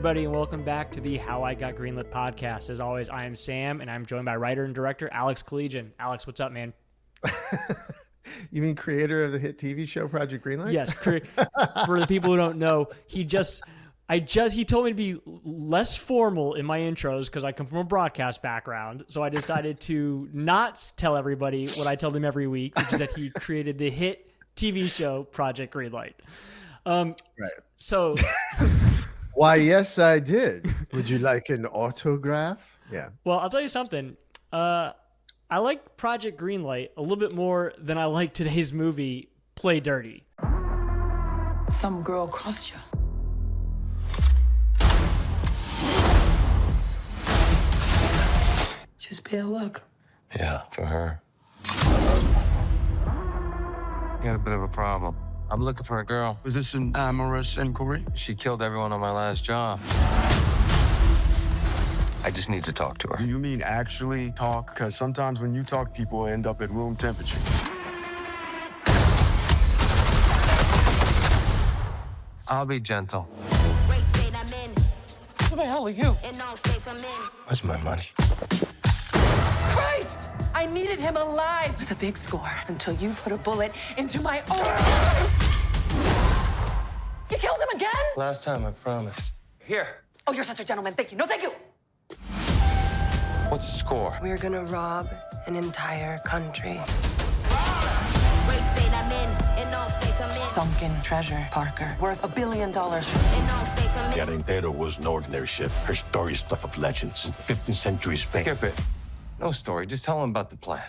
everybody, and welcome back to the How I Got Greenlit podcast. As always, I am Sam, and I'm joined by writer and director Alex Keledjian. Alex, what's up, man? You mean creator of the hit TV show Project Greenlight? Yes. For the people who don't know, he told me to be less formal in my intros because I come from a broadcast background. So I decided to not tell everybody what I tell them every week, which is that he created the hit TV show Project Greenlight. Right. So... Why, yes, I did. Would you like an autograph? Yeah. Well, I'll tell you something. I like Project Greenlight a little bit more than I like today's movie, Play Dirty. Some girl crossed you. Just bad luck. Yeah, for her. You got a bit of a problem. I'm looking for a girl. Was this an amorous inquiry? She killed everyone on my last job. I just need to talk to her. Do you mean actually talk? Because sometimes when you talk, people end up at room temperature. I'll be gentle. Who the hell are you? Where's my money? Christ! I needed him alive. It was a big score until you put a bullet into my own. You killed him again? Last time, I promise. Here. Oh, you're such a gentleman. Thank you. No, thank you. What's the score? We're gonna rob an entire country. Sunken treasure, Parker. Worth $1 billion. The Argentero was an ordinary ship. Her story is stuff of legends. 15th century Spain. Skip it. No story. Just tell him about the plan.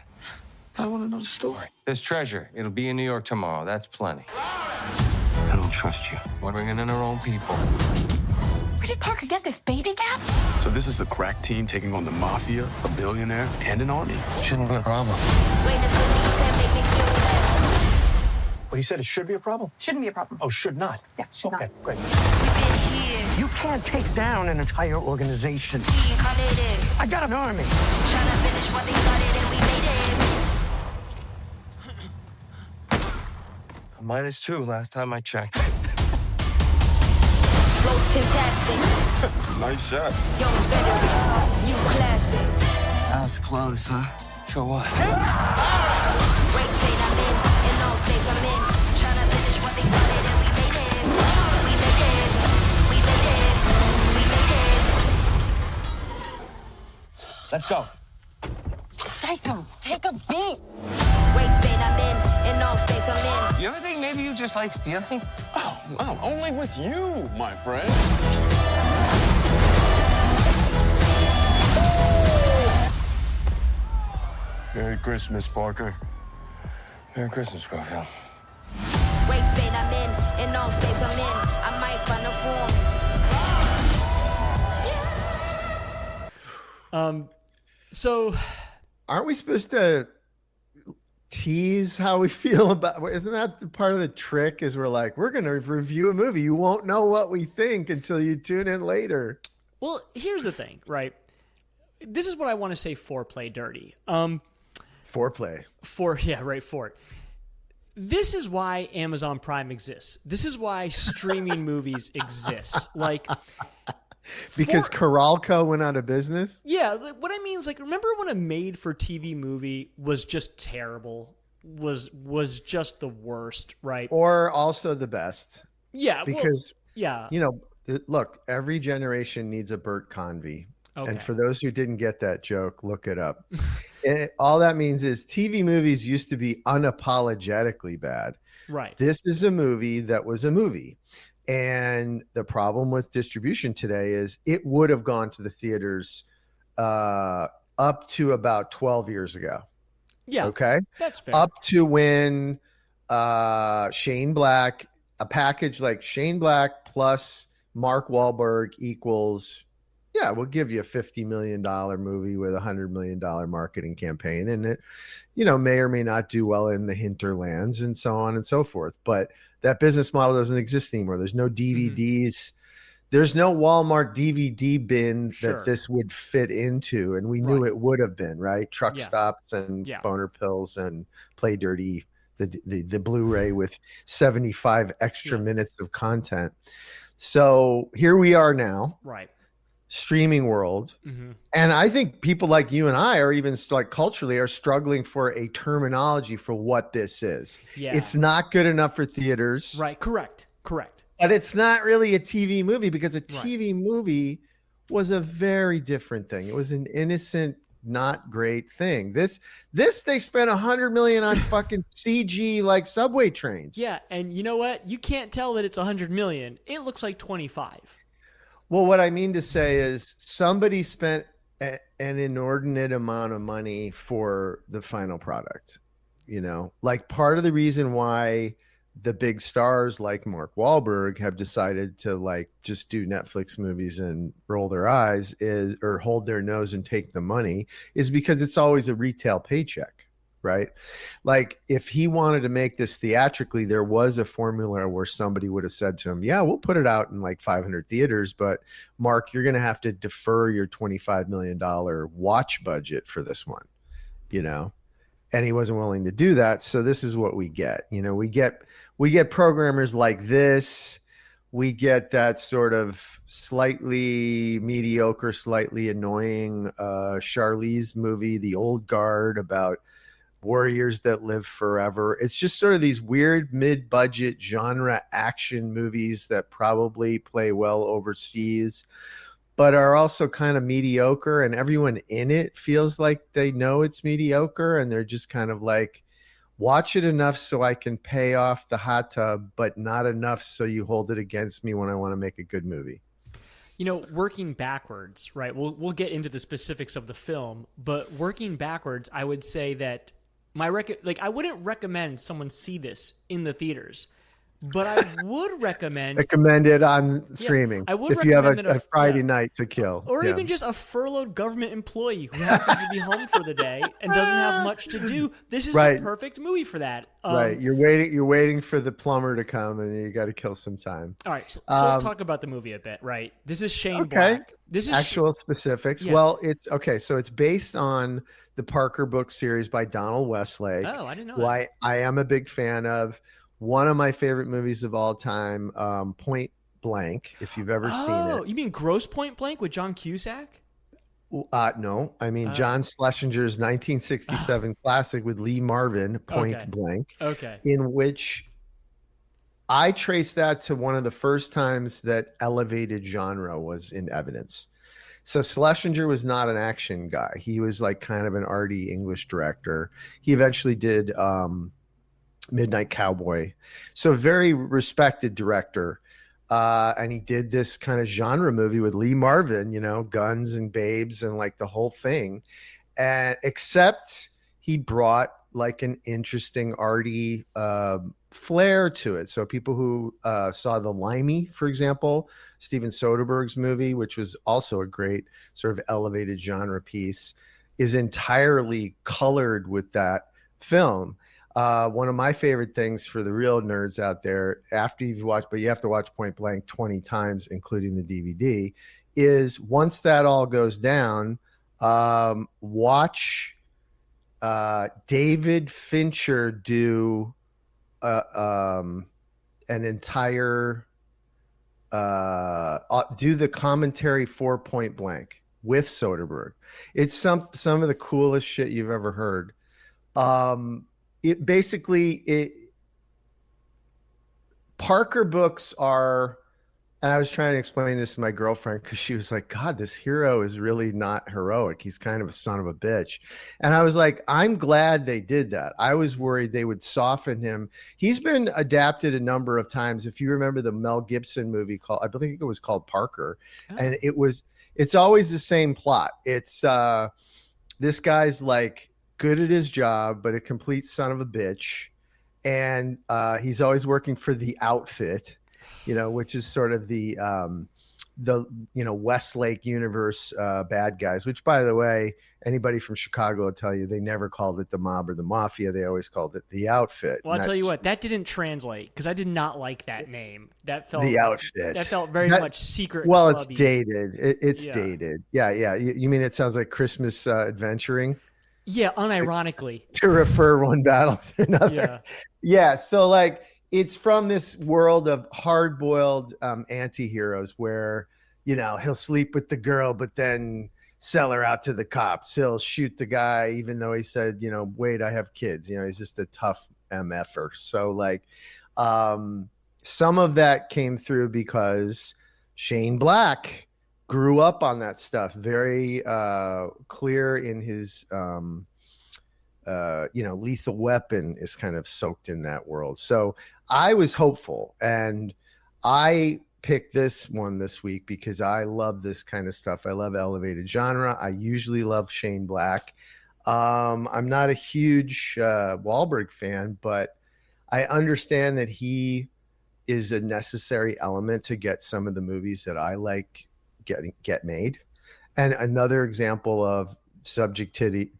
I want to know the story. There's treasure. It'll be in New York tomorrow. That's plenty. I don't trust you. We're bringing in our own people. Where did Parker get this baby gap? So this is the crack team taking on the mafia, a billionaire, and an army. Shouldn't be a problem. But he said it should be a problem? Shouldn't be a problem. Oh, should not? Yeah, should okay, not. Great. You can't take down an entire organization. I got an army. Trying to finish what they started and we made it. -2 last time I checked. Flows contesting. Nice shot. Young veteran, you classic. That was close, huh? Sure was. Great state I'm in all states I'm in. Trying to finish what they started and we made it. We made it. We made it. We made it. Let's go. Psycho, take a beat. Great state I'm in all states I'm in. You ever think maybe you just like stealing? Oh, only with you, my friend. Merry Christmas, Parker. Merry Christmas, Schofield. Great state I'm in all states I'm in. I might find a form. So Aren't we supposed to tease how we feel about? Isn't that the part of the trick? Is we're like, we're going to review a movie. You won't know what we think until you tune in later. well, here's the thing, right? This is what I want to say for Play Dirty. Foreplay. For it. This is why Amazon Prime exists. This is why streaming movies exist. Like, Because Coralco went out of business? yeah, what I mean is, like, remember when a made-for-TV movie was just terrible? Was just the worst, right? Or also the best? Yeah, Because, yeah. Look, every generation needs a Bert Convy. Okay. And for those who didn't get that joke, look it up. All that means is TV movies used to be unapologetically bad. Right. This is a movie that was a movie. And the problem with distribution today is it would have gone to the theaters up to about 12 years ago. Yeah. Okay. That's fair. Up to when Shane Black, a package like Shane Black plus Mark Wahlberg equals, yeah, we'll give you a $50 million movie with a $100 million marketing campaign. And it, may or may not do well in the hinterlands and so on and so forth. But that business model doesn't exist anymore. There's no DVDs. Mm-hmm. There's no Walmart DVD bin that this would fit into. And we knew it would have been, right? Truck stops and boner pills and Play Dirty, the Blu-ray with 75 extra minutes of content. So here we are now, Right. streaming world. Mm-hmm. And I think people like you and I are even like culturally are struggling for a terminology for what this is. Yeah. It's not good enough for theaters. Right. Correct. But it's not really a TV movie because a TV movie was a very different thing. It was an innocent, not great thing. This they spent $100 million on fucking CG like subway trains. Yeah, and you know what? You can't tell that it's 100 million. It looks like 25. Well, what I mean to say is somebody spent an inordinate amount of money for the final product. You know, like part of the reason why the big stars like Mark Wahlberg have decided to like just do Netflix movies and roll their eyes or hold their nose and take the money is because it's always a retail paycheck, right? Like if he wanted to make this theatrically, there was a formula where somebody would have said to him, yeah, we'll put it out in like 500 theaters, but Mark, you're going to have to defer your $25 million watch budget for this one, you know? And he wasn't willing to do that. So this is what we get. You know, we get programmers like this. We get that sort of slightly mediocre, slightly annoying Charlize movie, The Old Guard, about warriors that live forever. It's just sort of these weird mid-budget genre action movies that probably play well overseas, but are also kind of mediocre, and everyone in it feels like they know it's mediocre, and they're just kind of like, watch it enough so I can pay off the hot tub, but not enough so you hold it against me when I want to make a good movie. You know, working backwards, right? We'll get into the specifics of the film, but working backwards, I would say that I wouldn't recommend someone see this in the theaters. But I would recommend it on streaming. I would if you have recommend a Friday night to kill, or even just a furloughed government employee who happens to be home for the day and doesn't have much to do. This is the perfect movie for that. Right, you're waiting for the plumber to come, and you got to kill some time. All right, so let's talk about the movie a bit. Right, this is Shane Black. This is actual specifics. Yeah. Well, it's okay. So it's based on the Parker book series by Donald Westlake. Oh, I didn't know. Who I am a big fan of. One of my favorite movies of all time, Point Blank, if you've ever seen it. Oh, you mean Grosse Point Blank with John Cusack? No, I mean John Schlesinger's 1967 classic with Lee Marvin, Point Blank. Okay. In which I trace that to one of the first times that elevated genre was in evidence. So Schlesinger was not an action guy. He was like kind of an arty English director. He eventually did Midnight Cowboy. So very respected director. And he did this kind of genre movie with Lee Marvin, you know, guns and babes and like the whole thing. And except he brought like an interesting arty flair to it. So people who saw The Limey, for example, Steven Soderbergh's movie, which was also a great sort of elevated genre piece, is entirely colored with that film. One of my favorite things for the real nerds out there, after you've watched, but you have to watch Point Blank 20 times, including the DVD, is once that all goes down, watch David Fincher do an entire do the commentary for Point Blank with Soderbergh. It's some of the coolest shit you've ever heard. Parker books are, and I was trying to explain this to my girlfriend because she was like, God, this hero is really not heroic. He's kind of a son of a bitch. And I was like, I'm glad they did that. I was worried they would soften him. He's been adapted a number of times. If you remember the Mel Gibson movie called, I believe it was called Parker. And it's always the same plot. It's this guy's like good at his job, but a complete son of a bitch. And he's always working for the outfit, you know, which is sort of the Westlake universe bad guys, which, by the way, anybody from Chicago will tell you they never called it the mob or the mafia. They always called it the outfit. Well, I'll tell you what, that didn't translate because I did not like that name. That felt the outfit. That felt very much secret. Well, clubby. it's dated. It's dated. Yeah. You mean it sounds like Christmas adventuring? Yeah, unironically. To refer one battle to another. Yeah. Yeah. So like it's from this world of hard-boiled anti-heroes where, he'll sleep with the girl, but then sell her out to the cops. He'll shoot the guy, even though he said, wait, I have kids. He's just a tough MFer. So like, some of that came through because Shane Black grew up on that stuff. Very clear in his, Lethal Weapon is kind of soaked in that world. So I was hopeful, and I picked this one this week because I love this kind of stuff. I love elevated genre. I usually love Shane Black. I'm not a huge Wahlberg fan, but I understand that he is a necessary element to get some of the movies that I like get made. And another example of subjectivity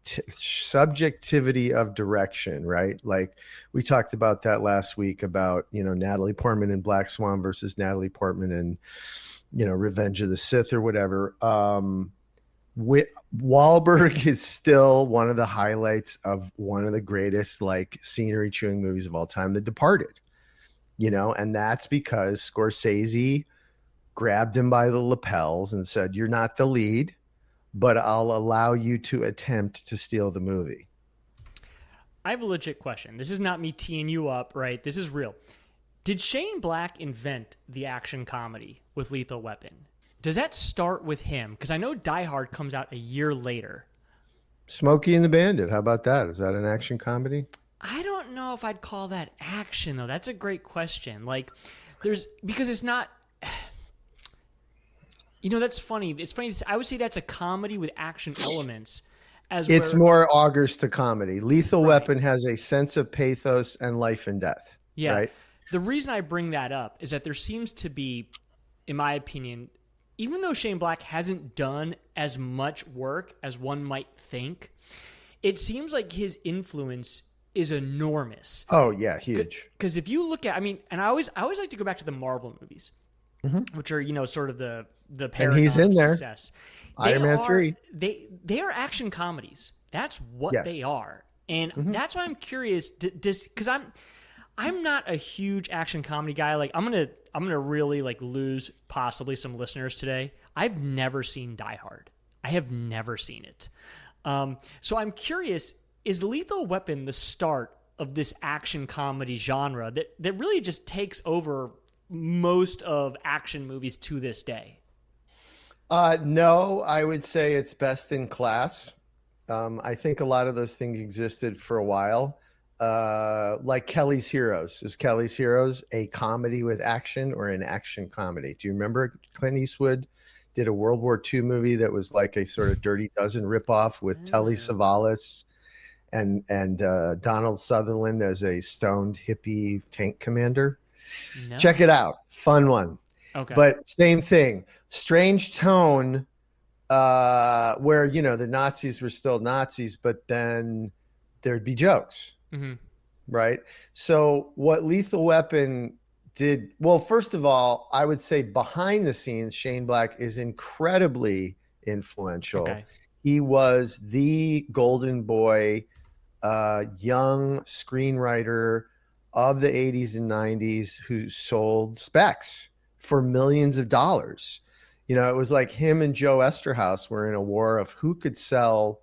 of direction, right? Like we talked about that last week about, Natalie Portman in Black Swan versus Natalie Portman in, Revenge of the Sith or whatever. Wahlberg is still one of the highlights of one of the greatest like scenery chewing movies of all time, The Departed, and that's because Scorsese grabbed him by the lapels and said, you're not the lead, but I'll allow you to attempt to steal the movie. I have a legit question. This is not me teeing you up, right? This is real. Did Shane Black invent the action comedy with Lethal Weapon? Does that start with him? Because I know Die Hard comes out a year later. Smokey and the Bandit. How about that? Is that an action comedy? I don't know if I'd call that action, though. That's a great question. Like, because it's not... that's funny. It's funny. I would say that's a comedy with action elements. It's more augurs to comedy. Lethal Weapon has a sense of pathos and life and death. Yeah. Right? The reason I bring that up is that there seems to be, in my opinion, even though Shane Black hasn't done as much work as one might think, it seems like his influence is enormous. Oh yeah, huge. Because if you look at, and I always like to go back to the Marvel movies, which are sort of the paradigm and he's in of there. Success. Iron Man 3. They are action comedies. That's what they are, and that's why I'm curious. Because I'm not a huge action comedy guy. Like I'm gonna really like lose possibly some listeners today. I've never seen Die Hard. I have never seen it. So I'm curious, is Lethal Weapon the start of this action comedy genre that really just takes over most of action movies to this day? No, I would say it's best in class. I think a lot of those things existed for a while. Like Kelly's Heroes. Is Kelly's Heroes a comedy with action or an action comedy? Do you remember Clint Eastwood did a World War II movie that was like a sort of Dirty Dozen ripoff with Telly Savalas and Donald Sutherland as a stoned hippie tank commander? No. Check it out. Fun one. Okay. But same thing. Strange tone where, the Nazis were still Nazis, but then there'd be jokes. Mm-hmm. Right. So what Lethal Weapon did, well, first of all, I would say behind the scenes, Shane Black is incredibly influential. Okay. He was the golden boy, young screenwriter of the 80s and 90s who sold specs for millions of dollars. It was like him and Joe Esterhaus were in a war of who could sell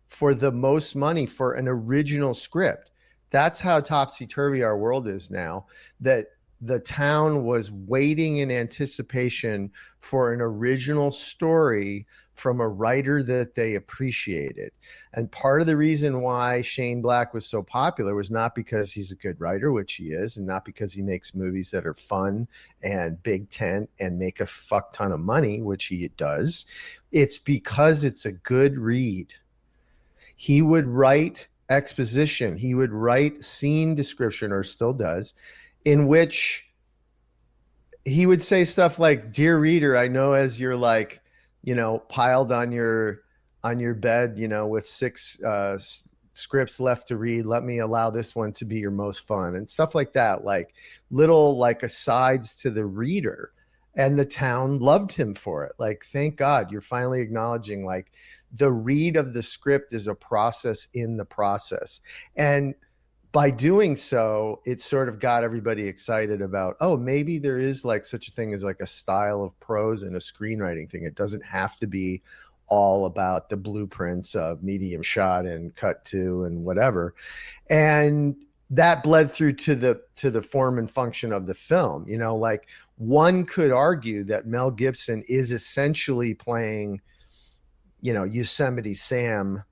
for the most money for an original script. That's how topsy-turvy our world is now, that the town was waiting in anticipation for an original story from a writer that they appreciated. And part of the reason why Shane Black was so popular was not because he's a good writer, which he is, and not because he makes movies that are fun and big tent and make a fuck ton of money, which he does. It's because it's a good read. He would write exposition. He would write scene description, or still does, in which he would say stuff like, "Dear reader, I know as you're like, piled on your bed, with 6 scripts left to read, let me allow this one to be your most fun," and stuff like that, like little like asides to the reader. And the town loved him for it. Like, thank God you're finally acknowledging like the read of the script is a process in the process. And by doing so, it sort of got everybody excited about, oh, maybe there is like such a thing as like a style of prose and a screenwriting thing. It doesn't have to be all about the blueprints of medium shot and cut to and whatever. And that bled through to the form and function of the film. You know, like one could argue that Mel Gibson is essentially playing, you know, Yosemite Sam,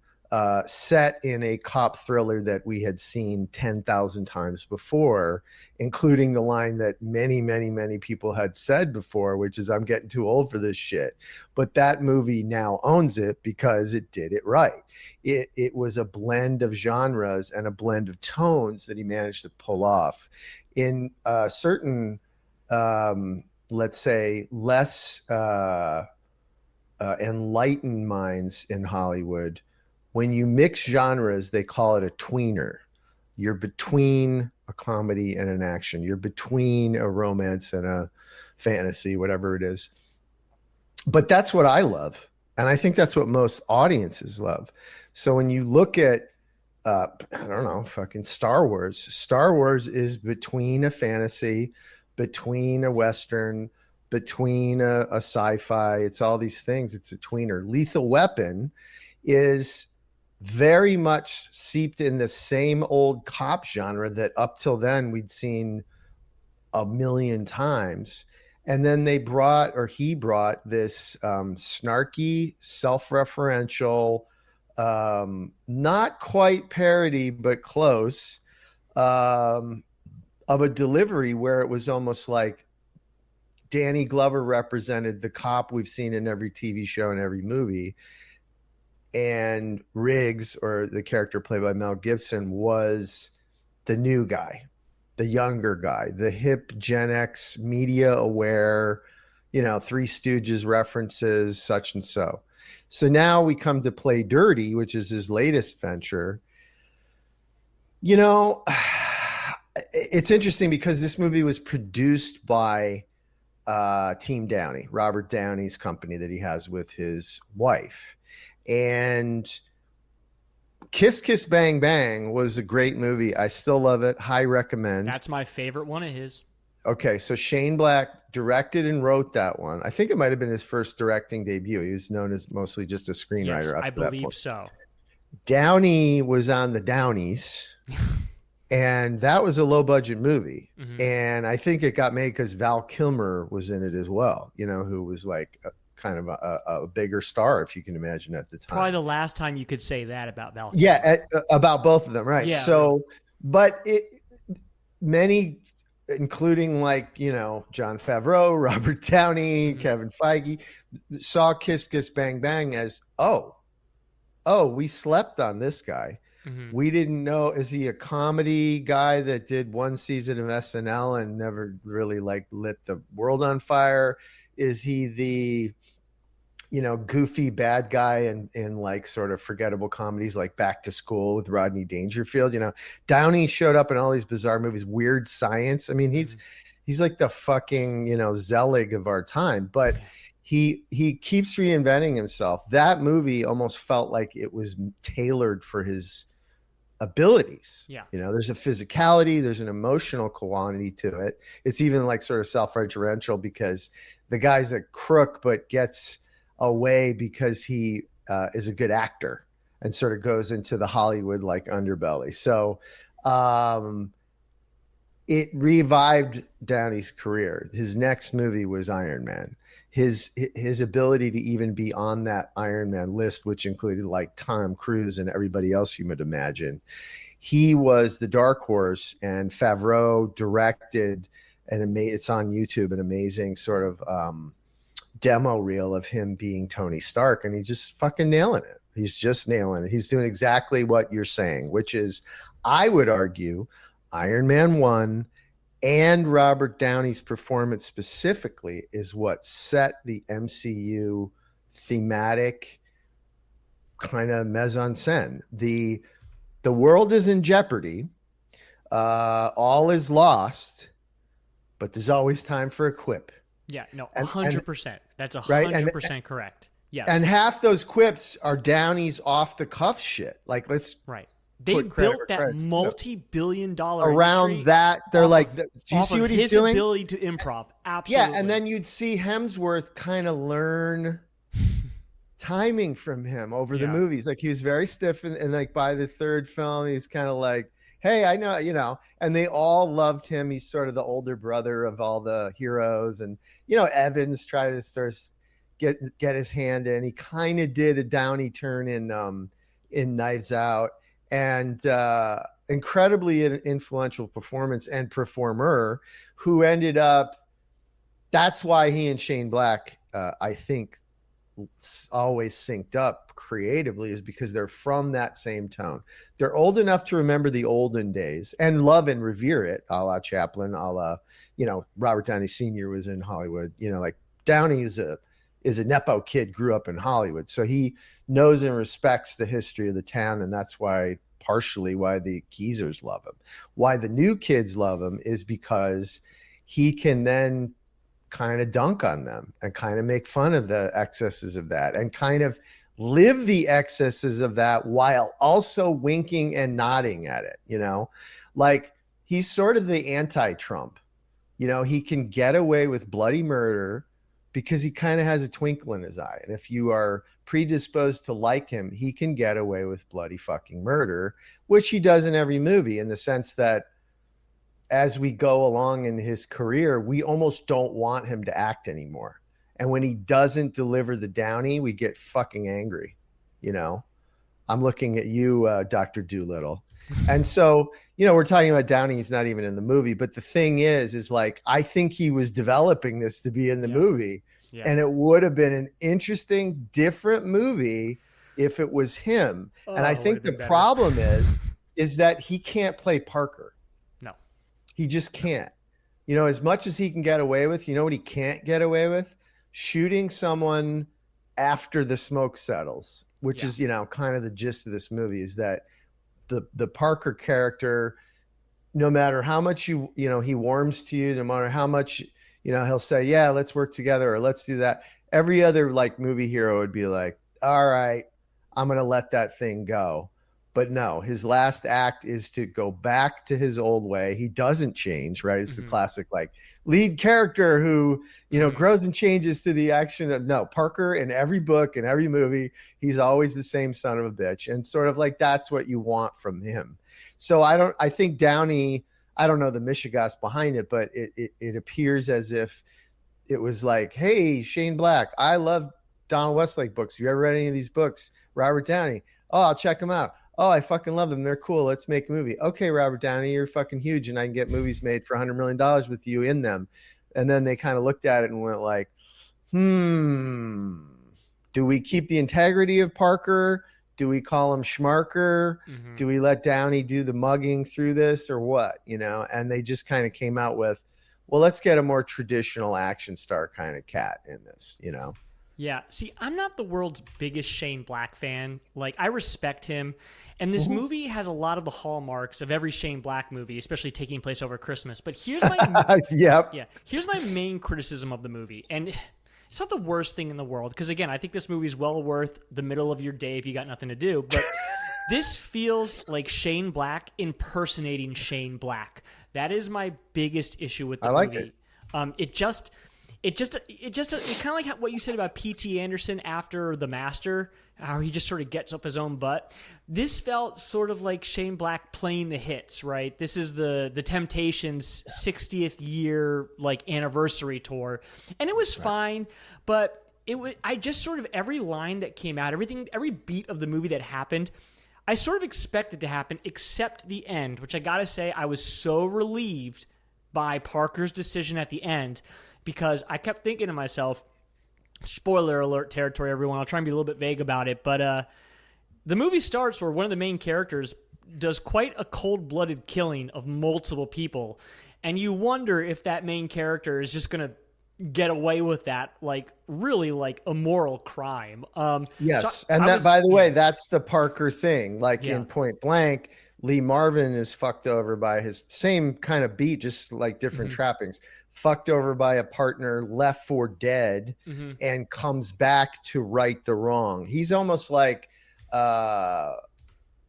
set in a cop thriller that we had seen 10,000 times before, including the line that many, many, many people had said before, which is, I'm getting too old for this shit. But that movie now owns it because it did it right. It was a blend of genres and a blend of tones that he managed to pull off in certain, let's say, less enlightened minds in Hollywood. When you mix genres, they call it a tweener. You're between a comedy and an action. You're between a romance and a fantasy, whatever it is. But that's what I love. And I think that's what most audiences love. So when you look at, I don't know, fucking Star Wars is between a fantasy, between a Western, between a sci-fi. It's all these things. It's a tweener. Lethal Weapon is very much seeped in the same old cop genre that up till then we'd seen a million times. And then he brought this snarky, self-referential, not quite parody, but close, of a delivery where it was almost like Danny Glover represented the cop we've seen in every TV show and every movie. And Riggs, or the character played by Mel Gibson, was the new guy, the younger guy, the hip Gen X, media aware, you know, Three Stooges references, such and so. So now we come to Play Dirty, which is his latest venture. You know, it's interesting because this movie was produced by Team Downey, Robert Downey's company that he has with his wife. And Kiss Kiss Bang Bang was a great movie. I still love it. High recommend. That's my favorite one of his. Okay, so Shane Black directed and wrote that one. I think it might have been his first directing debut. He was known as mostly just a screenwriter. Yes, up I to that believe point. so. Downey was on the Downies, and that was a low budget movie. Mm-hmm. And I think it got made because Val Kilmer was in it as well, you know, who was like kind of a bigger star, if you can imagine, at the time. Probably the last time you could say that about Val. Yeah, about both of them, right? Yeah. So, but many, including like, you know, Jon Favreau, Robert Downey, Kevin Feige, saw Kiss Kiss Bang Bang as, oh, we slept on this guy. Mm-hmm. We didn't know, is he a comedy guy that did one season of SNL and never really like lit the world on fire? Is he the, you know, goofy bad guy in like sort of forgettable comedies like Back to School with Rodney Dangerfield? You know, Downey showed up in all these bizarre movies, Weird Science. I mean, he's like the fucking, you know, Zelig of our time, but he keeps reinventing himself. That movie almost felt like it was tailored for his abilities. Yeah. You know, there's a physicality, there's an emotional quality to it. It's even like sort of self-referential because the guy's a crook but gets away because he is a good actor and sort of goes into the Hollywood like underbelly. So it revived Downey's career. His next movie was Iron Man. His ability to even be on that Iron Man list, which included like Tom Cruise and everybody else you would imagine. He was the dark horse, and Favreau directed it's on YouTube, an amazing sort of demo reel of him being Tony Stark, and he's just fucking nailing it. He's just nailing it. He's doing exactly what you're saying, which is, I would argue, Iron Man 1 and Robert Downey's performance specifically is what set the MCU thematic kind of mise en scène. The world is in jeopardy. All is lost, but there's always time for a quip. Yeah, no, 100%. That's 100% right? correct. Yes. And half those quips are Downey's off the cuff shit. Like, right. They put credit built where that credit's due. multi-billion-dollar Around industry that. They're off like, of- do you off see of what he's his doing? ability to improv. Absolutely. Yeah, and then you'd see Hemsworth kind of learn timing from him over the Yeah. movies. Like he was very stiff, and like by the third film, he's kind of like, "Hey, I know," And they all loved him. He's sort of the older brother of all the heroes, and Evans tried to sort of get his hand in. He kind of did a Downey turn in Knives Out, and incredibly influential performance and performer who ended up. That's why he and Shane Black, I think, always synced up creatively, is because they're from that same tone. They're old enough to remember the olden days and love and revere it, a la Chaplin, a la, Robert Downey Sr. was in Hollywood. Like Downey is a Nepo kid, grew up in Hollywood. So he knows and respects the history of the town. And that's partially why the geezers love him. Why the new kids love him is because he can then kind of dunk on them and kind of make fun of the excesses of that and kind of live the excesses of that while also winking and nodding at it. Like he's sort of the anti-Trump. He can get away with bloody murder because he kind of has a twinkle in his eye. And if you are predisposed to like him, he can get away with bloody fucking murder, which he does in every movie, in the sense that as we go along in his career, we almost don't want him to act anymore. And when he doesn't deliver the Downey, we get fucking angry. I'm looking at you, Dr. Doolittle. And so, we're talking about Downey. He's not even in the movie. But the thing is like, I think he was developing this to be in the movie. Yeah. And it would have been an interesting, different movie if it was him. And I think the problem is that he can't play Parker. No. He just can't. As much as he can get away with, what he can't get away with? Shooting someone after the smoke settles, which is, kind of the gist of this movie, is that the Parker character, no matter how much he warms to you, no matter how much, he'll say, yeah, let's work together, or let's do that. Every other like movie hero would be like, all right, I'm going to let that thing go. But no, his last act is to go back to his old way. He doesn't change, right? It's the classic like lead character who, grows and changes through the action. No, Parker in every book, in every movie, he's always the same son of a bitch. And sort of like that's what you want from him. So I think Downey, I don't know the Michigas behind it, but it appears as if it was like, hey, Shane Black, I love Donald Westlake books. Have you ever read any of these books? Robert Downey. Oh, I'll check them out. Oh, I fucking love them. They're cool. Let's make a movie. Okay, Robert Downey, you're fucking huge, and I can get movies made for $100 million with you in them. And then they kind of looked at it and went like, do we keep the integrity of Parker? Do we call him Schmarker? Mm-hmm. Do we let Downey do the mugging through this or what? And they just kind of came out with, well, let's get a more traditional action star kind of cat in this, Yeah. See, I'm not the world's biggest Shane Black fan. Like, I respect him. And this movie has a lot of the hallmarks of every Shane Black movie, especially taking place over Christmas. But here's my here's my main criticism of the movie. And it's not the worst thing in the world, because again, I think this movie is well worth the middle of your day if you got nothing to do. But this feels like Shane Black impersonating Shane Black. That is my biggest issue with the movie. It kind of like what you said about P.T. Anderson after The Master, how he just sort of gets up his own butt. This felt sort of like Shane Black playing the hits, right? This is the Temptations' 60th year like anniversary tour, and it was fine, but I just sort of, every line that came out, every beat of the movie that happened, I sort of expected to happen, except the end, which I gotta say I was so relieved by Parker's decision at the end. Because I kept thinking to myself, spoiler alert territory, everyone, I'll try and be a little bit vague about it, but the movie starts where one of the main characters does quite a cold-blooded killing of multiple people, and you wonder if that main character is just going to get away with that, like, really, like, immoral crime. Yes, so by the way, that's the Parker thing. Like, in Point Blank, Lee Marvin is fucked over by his same kind of beat, just like different trappings. Fucked over by a partner, left for dead, and comes back to right the wrong. He's almost like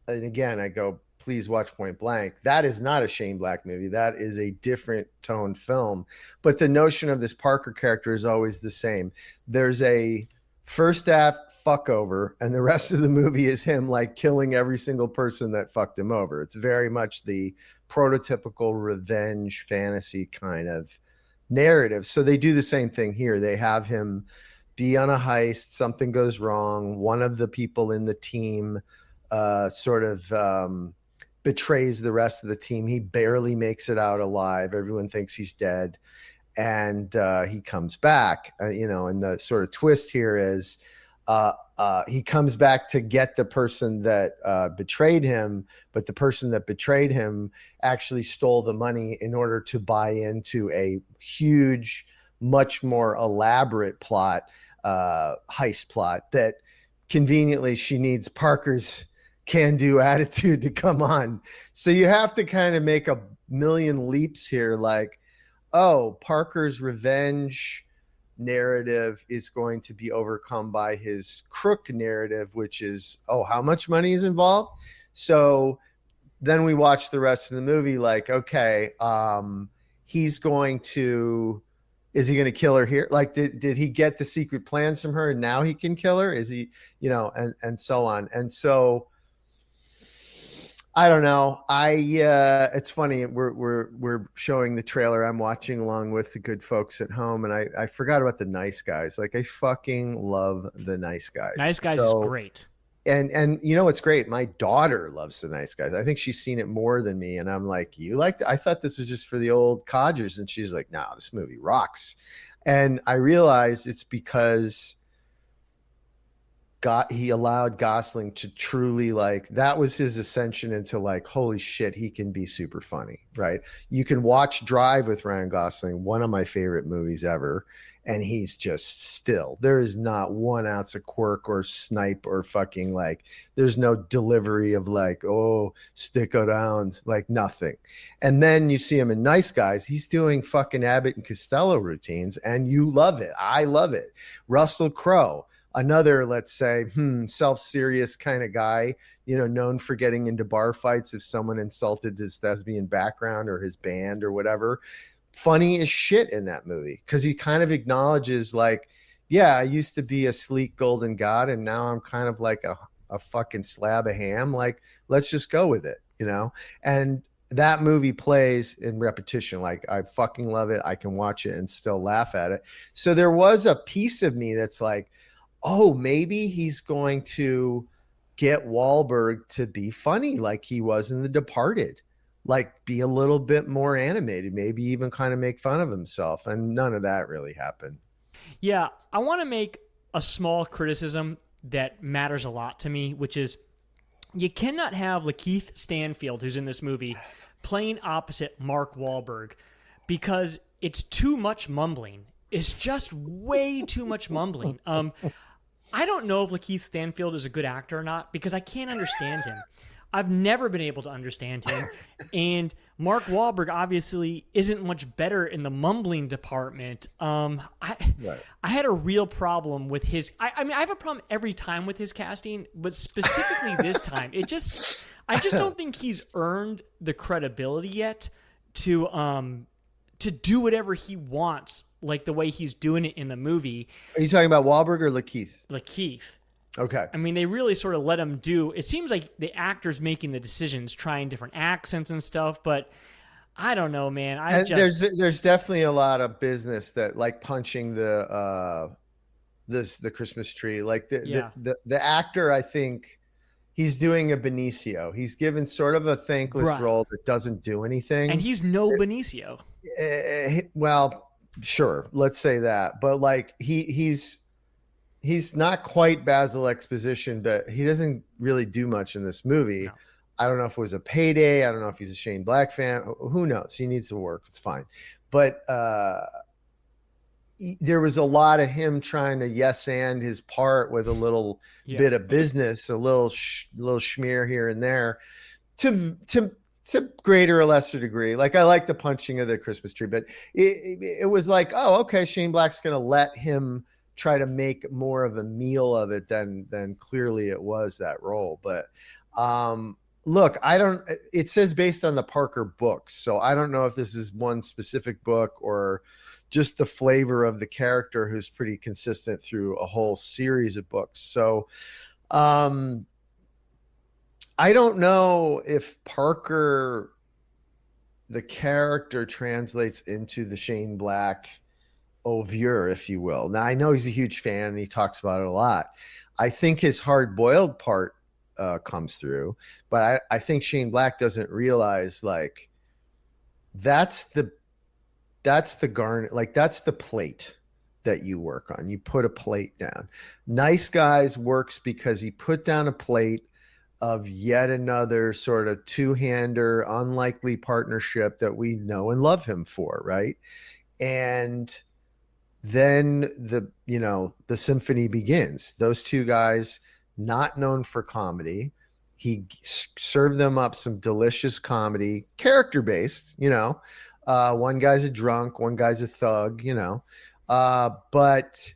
and again, I go, please watch Point Blank. That is not a Shane Black movie. That is a different tone film. But the notion of this Parker character is always the same. There's a first act fuck over, and the rest of the movie is him like killing every single person that fucked him over. It's very much the prototypical revenge fantasy kind of narrative. So they do the same thing here. They have him be on a heist, something goes wrong, one of the people in the team sort of betrays the rest of the team. He barely makes it out alive. Everyone thinks he's dead, and he comes back. And the sort of twist here is he comes back to get the person that betrayed him, but the person that betrayed him actually stole the money in order to buy into a huge, much more elaborate plot, heist plot that conveniently she needs Parker's can-do attitude to come on. So you have to kind of make a million leaps here, like, oh, Parker's revenge narrative is going to be overcome by his crook narrative, which is, oh, how much money is involved? So then we watch the rest of the movie like, okay, he's going to, is he going to kill her here? Like, did he get the secret plans from her and now he can kill her? Is he, and so on. And so I don't know. It's funny. We're showing the trailer. I'm watching along with the good folks at home, and I forgot about the Nice Guys. Like, I fucking love the Nice Guys. Nice Guys is great. And what's great? My daughter loves the Nice Guys. I think she's seen it more than me. And I'm like, you liked it? I thought this was just for the old codgers. And she's like, no, this movie rocks. And I realized it's because he allowed Gosling to truly, like, that was his ascension into, like, holy shit, he can be super funny, right? You can watch Drive with Ryan Gosling, one of my favorite movies ever, and he's just still, there is not 1 ounce of quirk or snipe or fucking, like, there's no delivery of like, oh, stick around, like, nothing. And then you see him in Nice Guys, he's doing fucking Abbott and Costello routines, and you love it. I love it. Russell Crowe, another, let's say, self-serious kind of guy, known for getting into bar fights if someone insulted his thespian background or his band or whatever. Funny as shit in that movie because he kind of acknowledges, like, yeah, I used to be a sleek golden god and now I'm kind of like a fucking slab of ham. Like, let's just go with it, And that movie plays in repetition. Like, I fucking love it. I can watch it and still laugh at it. So there was a piece of me that's like, oh, maybe he's going to get Wahlberg to be funny like he was in The Departed, like be a little bit more animated, maybe even kind of make fun of himself. And none of that really happened. Yeah, I want to make a small criticism that matters a lot to me, which is you cannot have Lakeith Stanfield, who's in this movie, playing opposite Mark Wahlberg because it's too much mumbling. It's just way too much mumbling. I don't know if Lakeith Stanfield is a good actor or not because I can't understand him. I've never been able to understand him. And Mark Wahlberg obviously isn't much better in the mumbling department. I had a real problem with his... I mean, I have a problem every time with his casting, but specifically this time, I just don't think he's earned the credibility yet to do whatever he wants, like the way he's doing it in the movie. Are you talking about Wahlberg or Lakeith? Lakeith. Okay. I mean, they really sort of let him do... It seems like the actor's making the decisions, trying different accents and stuff, but I don't know, man. There's definitely a lot of business that, like, punching the Christmas tree. Like, the actor, I think... He's doing a Benicio. He's given sort of a thankless role that doesn't do anything. And he's no Benicio. Well, sure. Let's say that. But, like, he's not quite Basil Exposition, but he doesn't really do much in this movie. No. I don't know if it was a payday. I don't know if he's a Shane Black fan. Who knows? He needs to work. It's fine. But there was a lot of him trying to yes and his part with a little bit of business, a little schmear here and there, to greater or lesser degree. Like, I like the punching of the Christmas tree, but it was like, oh, okay, Shane Black's going to let him try to make more of a meal of it than clearly it was that role. But Look, I don't. It says based on the Parker books, so I don't know if this is one specific book or just the flavor of the character, who's pretty consistent through a whole series of books. So, I don't know if Parker, the character, translates into the Shane Black oeuvre, if you will. Now, I know he's a huge fan and he talks about it a lot. I think his hard-boiled part comes through, but I think Shane Black doesn't realize, like, that's the garnet, like that's the plate that you work on. You put a plate down. Nice Guys works because he put down a plate of yet another sort of two-hander, unlikely partnership that we know and love him for, right? And then the symphony begins. Those two guys, not known for comedy, he served them up some delicious comedy, character-based, one guy's a drunk, one guy's a thug, but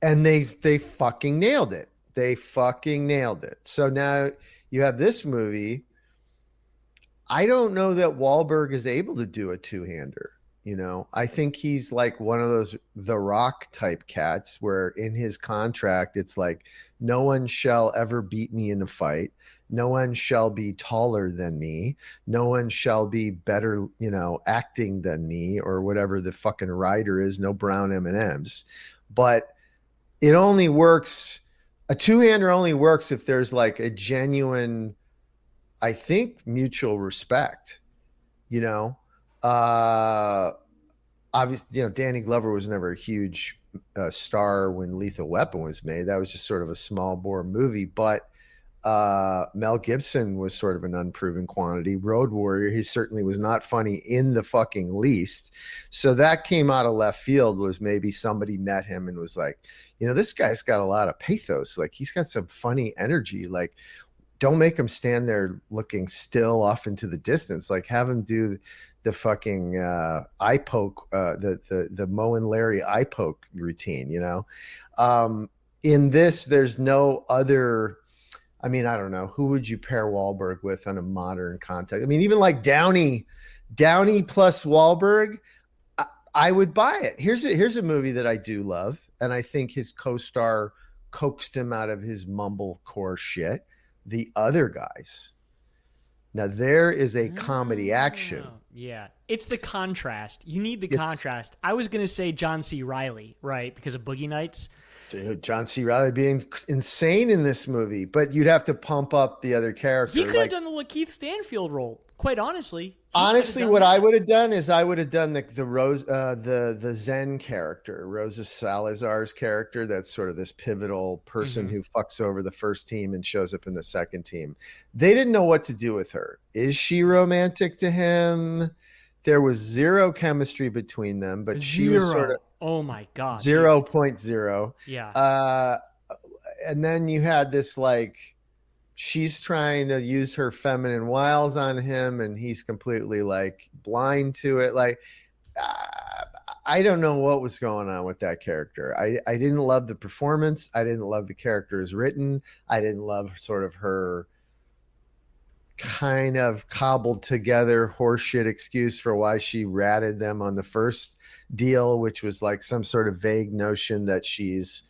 they fucking nailed it. They fucking nailed it. So now you have this movie. I don't know that Wahlberg is able to do a two-hander. I think he's like one of those The Rock type cats where in his contract, it's like, no one shall ever beat me in a fight. No one shall be taller than me. No one shall be better, acting than me, or whatever the fucking rider is. No brown M&Ms. But it only works. A two-hander only works if there's like a genuine, I think, mutual respect, obviously, Danny Glover was never a huge star when Lethal Weapon was made. That was just sort of a small bore movie. But Mel Gibson was sort of an unproven quantity. Road Warrior, he certainly was not funny in the fucking least. So that came out of left field. Was maybe somebody met him and was like, this guy's got a lot of pathos. Like, he's got some funny energy. Like, don't make him stand there looking still off into the distance. Like, have him do the fucking eye poke, the Moe and Larry eye poke routine, in this, there's no other. I mean, I don't know. Who would you pair Wahlberg with on a modern context? I mean, even like Downey plus Wahlberg, I would buy it. Here's a movie that I do love, and I think his co-star coaxed him out of his mumblecore shit. The Other Guys. Now, there is a comedy action. Yeah. It's the contrast. You need the contrast. I was going to say John C. Reilly, right? Because of Boogie Nights. Dude, John C. Reilly being insane in this movie, but you'd have to pump up the other character. He could have done the Lakeith Stanfield role, quite honestly. Honestly, what I would have done is I would have done the Zen character, Rosa Salazar's character. That's sort of this pivotal person who fucks over the first team and shows up in the second team. They didn't know what to do with her. Is she romantic to him? There was zero chemistry between them, but she was sort of, oh my God, 0.0. Yeah. And then you had this, like, she's trying to use her feminine wiles on him, and he's completely like blind to it. Like, I don't know what was going on with that character. I didn't love the performance. I didn't love the character as written. I didn't love sort of her kind of cobbled together horseshit excuse for why she ratted them on the first deal, which was like some sort of vague notion that she's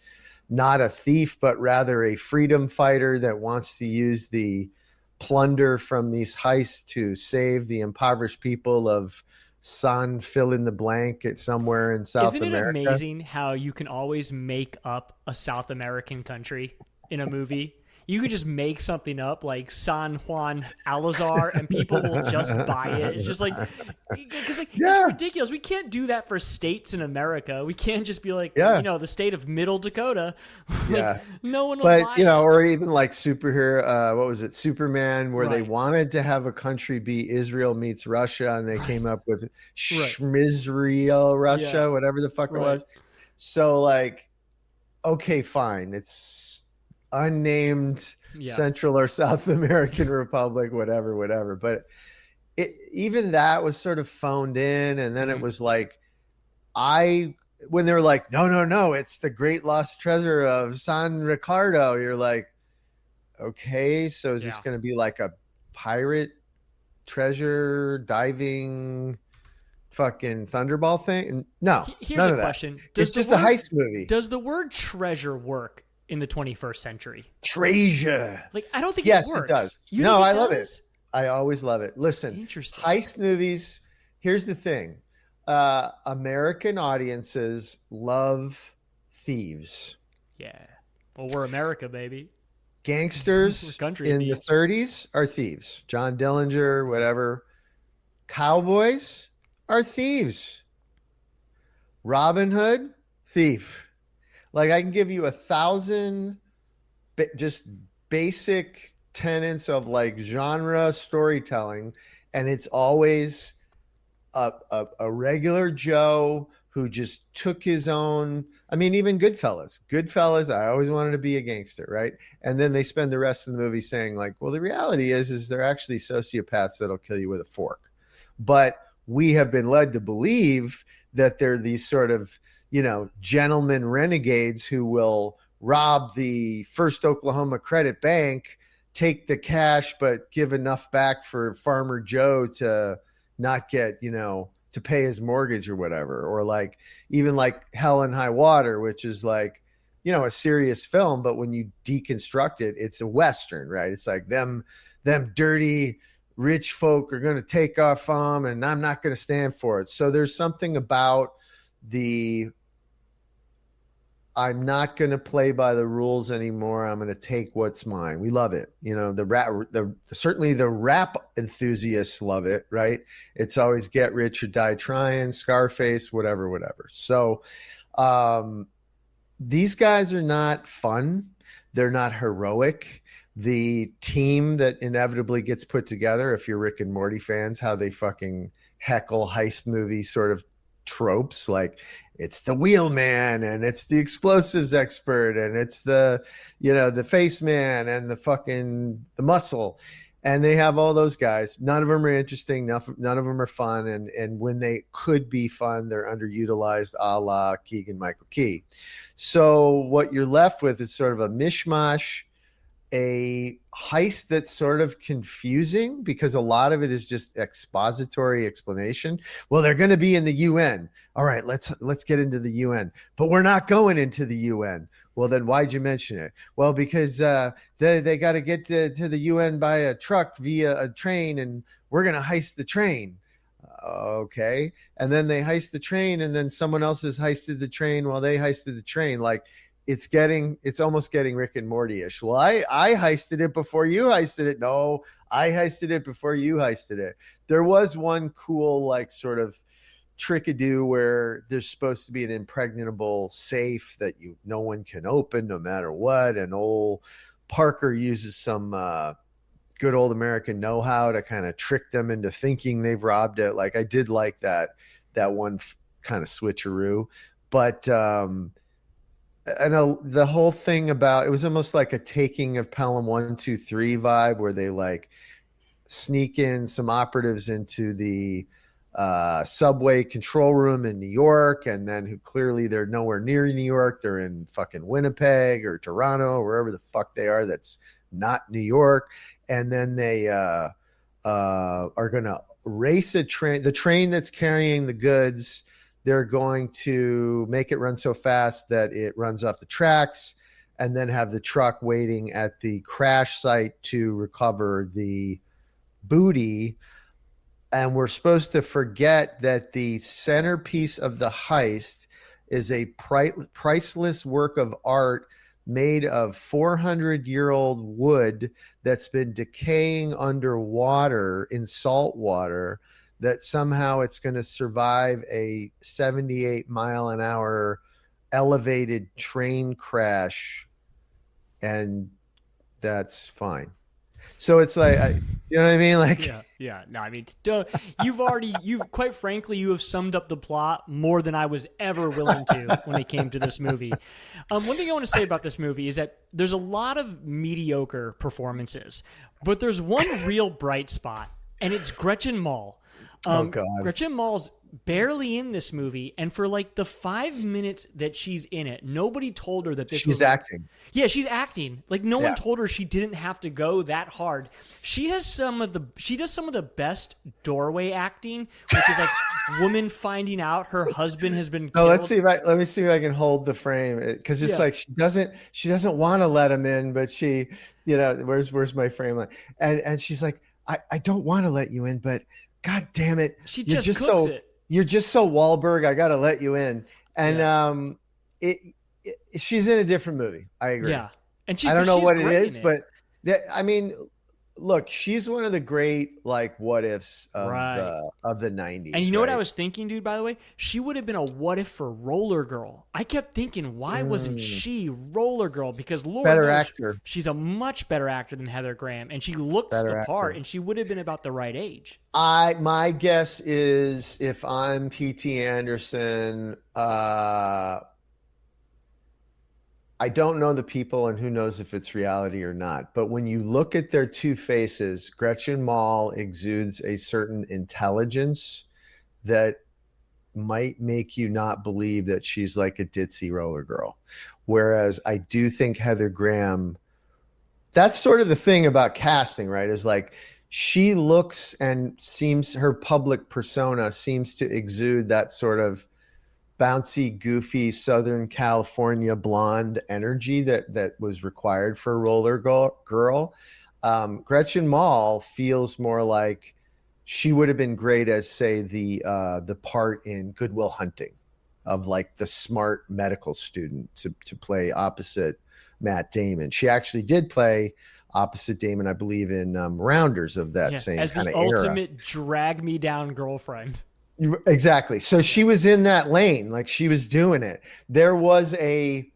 not a thief, but rather a freedom fighter that wants to use the plunder from these heists to save the impoverished people of San fill in the blank at somewhere in South America. Isn't it amazing how you can always make up a South American country in a movie? You could just make something up like San Juan Alazar and people will just buy it. It's just like, because it's ridiculous. We can't do that for states in America. We can't just be like, the state of Middle Dakota. No one will buy it. Or even like superhero, what was it? Superman, where they wanted to have a country be Israel meets Russia, and they came up with Schmizrael Russia, whatever the fuck it was. So like, okay, fine. It's unnamed Central or South American Republic, whatever. But even that was sort of phoned in. And then it was like, when they were like, no, it's the great lost treasure of San Ricardo. You're like, Okay, so is this going to be like a pirate treasure diving fucking Thunderball thing? No, Here's none a of question. that. It's just a heist movie. Does the word treasure work in the 21st century? Treasure. Like, I don't think yes, it works. It does. You no, think I does? love it. I always love it. Listen, Interesting. Heist movies. Here's the thing. American audiences love thieves. Yeah. Well, we're America, baby. Gangsters country in thieves. the 30s are thieves. John Dillinger, whatever. Cowboys are thieves. Robin Hood, thief. Like, I can give you 1,000 just basic tenets of like genre storytelling, and it's always a regular Joe who just took his own. I mean, even Goodfellas, I always wanted to be a gangster, right? And then they spend the rest of the movie saying like, well, the reality is they're actually sociopaths that'll kill you with a fork. But we have been led to believe that they're these sort of, gentlemen renegades who will rob the First Oklahoma Credit Bank, take the cash, but give enough back for Farmer Joe to not get, to pay his mortgage or whatever. Or like, even like Hell and High Water, which is like, a serious film, but when you deconstruct it, it's a Western, right? It's like them dirty rich folk are going to take our farm and I'm not going to stand for it. So there's something about I'm not going to play by the rules anymore. I'm going to take what's mine. We love it. Certainly the rap enthusiasts love it, right? It's always get rich or die trying, Scarface, whatever. So these guys are not fun. They're not heroic. The team that inevitably gets put together, if you're Rick and Morty fans, how they fucking heckle heist movie sort of tropes, like it's the wheelman and it's the explosives expert and it's the face man and the muscle, and they have all those guys. None of them are interesting. None of them are fun, and when they could be fun, they're underutilized, a la Keegan-Michael Key. So what you're left with is sort of a mishmash, a heist that's sort of confusing because a lot of it is just expository explanation. Well, they're going to be in the UN. All right, let's get into the UN, but we're not going into the UN. Well, then why'd you mention it? Well, because they got to get to the UN by a truck via a train, and we're going to heist the train. Okay. And then they heist the train, and then someone else has heisted the train while they heisted the train. Like, it's almost getting Rick and Morty-ish. Well, I heisted it before you heisted it. No, I heisted it before you heisted it. There was one cool, like, sort of trickadoo where there's supposed to be an impregnable safe that no one can open no matter what. And old Parker uses some good old American know-how to kind of trick them into thinking they've robbed it. Like, I did like that one kind of switcheroo, but and the whole thing about it was almost like a Taking of Pelham 1, 2, 3 vibe, where they like sneak in some operatives into the subway control room in New York, and then who clearly they're nowhere near New York. They're in fucking Winnipeg or Toronto, or wherever the fuck they are. That's not New York. And then they are going to race the train that's carrying the goods. They're going to make it run so fast that it runs off the tracks, and then have the truck waiting at the crash site to recover the booty. And we're supposed to forget that the centerpiece of the heist is a priceless work of art made of 400-year-old wood that's been decaying underwater in salt water, that somehow it's going to survive a 78-mile-an-hour elevated train crash, and that's fine. So it's like, you know what I mean? Like, yeah. No, I mean, quite frankly, you have summed up the plot more than I was ever willing to when it came to this movie. One thing I want to say about this movie is that there's a lot of mediocre performances, but there's one real bright spot, and it's Gretchen Mol. oh God, Gretchen Mol's barely in this movie, and for like the 5 minutes that she's in it, nobody told her that this She's was acting. Yeah, she's acting. Like no Yeah. one told her she didn't have to go that hard. She does some of the best doorway acting, which is like woman finding out her husband has been killed. No, let me see if I can hold the frame, because it's like she doesn't want to let him in, but she, where's my frame? And she's like, I don't want to let you in, but God damn it, You're just so Wahlberg. I got to let you in. And she's in a different movie. I agree. Yeah, and I don't know what it great is, in but I mean, look, she's one of the great like what ifs of the 90s. And you know what I was thinking, dude, by the way? She would have been a what if for Roller Girl. I kept thinking, why wasn't she Roller Girl? Because Lord better knows actor. She's a much better actor than Heather Graham, and she looks Better the part, actor. and she would have been about the right age. My guess is if I'm P.T. Anderson, I don't know the people, and who knows if it's reality or not. But when you look at their two faces, Gretchen Mol exudes a certain intelligence that might make you not believe that she's like a ditzy roller girl. Whereas I do think Heather Graham, that's sort of the thing about casting, right? Is like she looks and seems, her public persona seems to exude that sort of bouncy, goofy Southern California blonde energy that was required for a roller girl. Gretchen Mol feels more like she would have been great as, say, the part in Good Will Hunting of like the smart medical student to play opposite Matt Damon. She actually did play opposite Damon, I believe, in Rounders of that same as kind the of era. ultimate drag me down girlfriend. Exactly. So she was in that lane, like she was doing it. There was a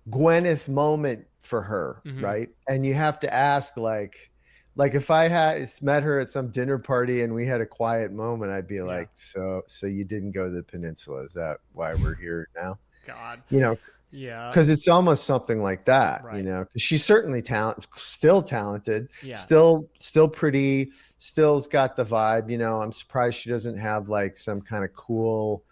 Gwyneth moment for her, right? And you have to ask, like if I had met her at some dinner party and we had a quiet moment, I'd be like, so you didn't go to the peninsula? Is that why we're here now? God. Yeah. Because it's almost something like that, Right. 'cause she's certainly still talented, Yeah. still pretty, still's got the vibe. I'm surprised she doesn't have like some kind of cool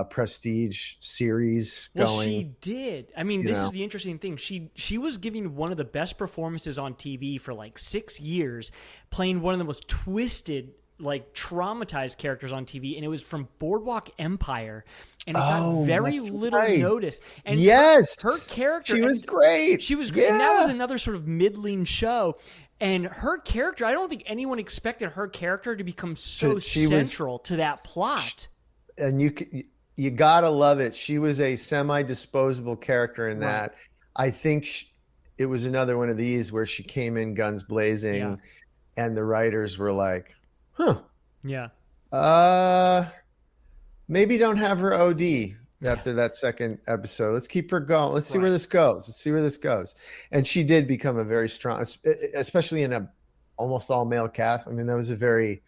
prestige series going. Well, she did. I mean, this is the interesting thing. She was giving one of the best performances on TV for like 6 years, playing one of the most twisted, like traumatized characters on TV, and it was from Boardwalk Empire, and it got very little notice. And her character, she was great. She was great, and that was another sort of middling show. And her character, I don't think anyone expected her character to become so central to that plot. And you gotta love it. She was a semi-disposable character in that. I think it was another one of these where she came in guns blazing, and the writers were like, maybe don't have her OD after that second episode. Let's keep her going. Let's see where this goes. And she did become a very strong, especially in a almost all male cast. I mean, that was a very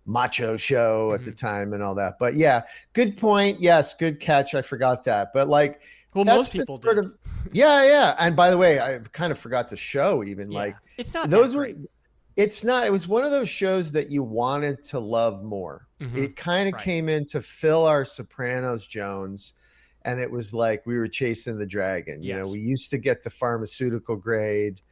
macho show at the time and all that. But yeah, good point. Yes, good catch. I forgot that. But like, most people did. And by the way, I kind of forgot the show even. Like, it's not those that were. great. It's not. It was one of those shows that you wanted to love more. It kind of came in to fill our Sopranos Jones, and it was like we were chasing the dragon. We used to get the pharmaceutical grade,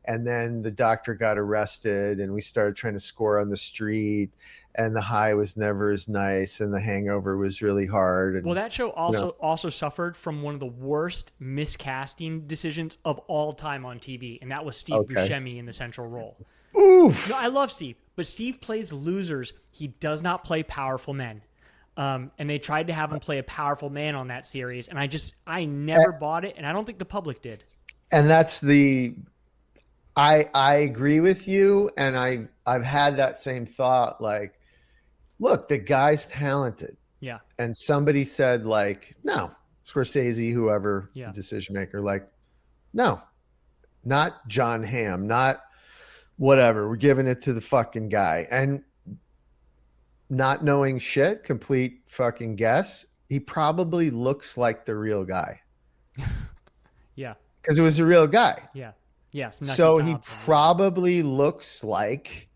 and then the doctor got arrested, and we started trying to score on the street, and the high was never as nice, and the hangover was really hard. And, well, that show also suffered from one of the worst miscasting decisions of all time on TV, and that was Steve Buscemi in the central role. Oof. No, I love Steve, but Steve plays losers. He does not play powerful men. And they tried to have him play a powerful man on that series, and I never bought it, and I don't think the public did. And that's I agree with you, and I've had that same thought. Like, look, the guy's talented. Yeah. And somebody said, like, no, Scorsese, whoever, decision maker, like, no, not John Hamm, not whatever. We're giving it to the fucking guy. And not knowing shit, complete fucking guess, he probably looks like the real guy. Yeah. Because it was a real guy. Yeah. Yes. So he probably looks like,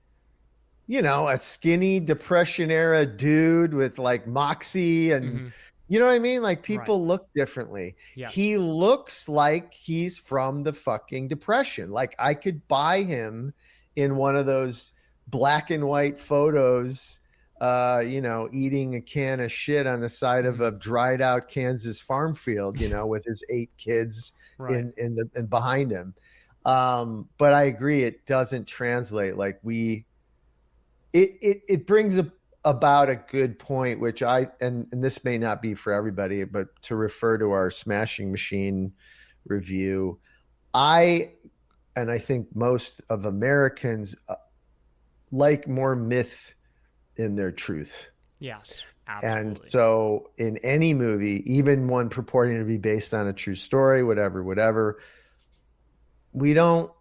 you know, a skinny Depression era dude with like moxie and you know what I mean? Like people look differently. Yes. He looks like he's from the fucking Depression. Like I could buy him in one of those black and white photos, you know, eating a can of shit on the side of a dried out Kansas farm field, you know, with his 8 kids in behind him. But I agree, it doesn't translate. Like it brings about a good point, which and this may not be for everybody, but to refer to our Smashing Machine review, I think most of Americans like more myth in their truth. Yes, absolutely. And so in any movie, even one purporting to be based on a true story, whatever, we don't